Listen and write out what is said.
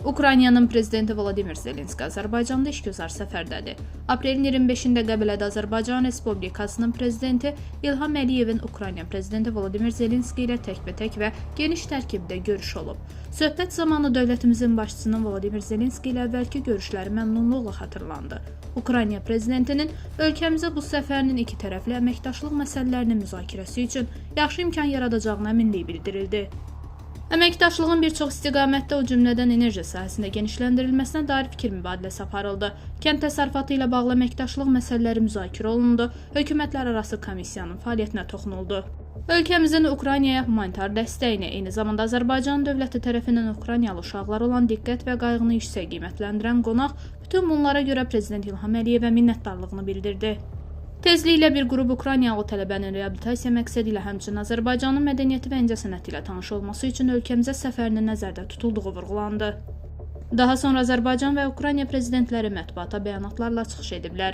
Ukraynanın prezidenti Volodimir Zelenski Azərbaycanda işgüzar səfərdədir. Aprelin 25-də Qəbələdə Azərbaycan Respublikasının prezidenti İlham Əliyevin Ukrayna prezidenti Volodimir Zelenski ilə təkbətək və geniş tərkibdə görüş olub. Söhbət zamanı dövlətimizin başçısının Volodimir Zelenski ilə əvvəlki görüşləri məmnunluqla xatırlandı. Ukrayna prezidentinin ölkəmizə bu səfərinin iki tərəfli əməkdaşlıq məsələlərinin müzakirəsi üçün yaxşı imkan yaradacağına əminlik bildirildi. Əməkdaşlığın bir çox istiqamətdə, o cümlədən enerji sahəsində genişləndirilməsinə dair fikir mübadiləsi aparıldı. Kənd təsərrüfatı ilə bağlı əməkdaşlıq məsələləri müzakirə olundu, hökumətlərarası komissiyanın fəaliyyətinə toxunuldu. Ölkəmizin Ukraynaya humanitar dəstəyini, eyni zamanda Azərbaycan dövləti tərəfindən Ukraynalı uşaqlar olan diqqət və qayğını yüksək qiymətləndirən qonaq bütün bunlara görə Prezident İlham Əliyevə minnətdarlığını bildirdi. Tezliklə bir qrup Ukraynalı tələbənin reabilitasiya məqsədi ilə həmçinin Azərbaycanın mədəniyyəti və incəsənəti ilə tanış olması üçün ölkəmizə səfərinin nəzərdə tutulduğu vurğulandı. Daha sonra Azərbaycan və Ukrayna prezidentləri mətbuata bəyanatlarla çıxış ediblər.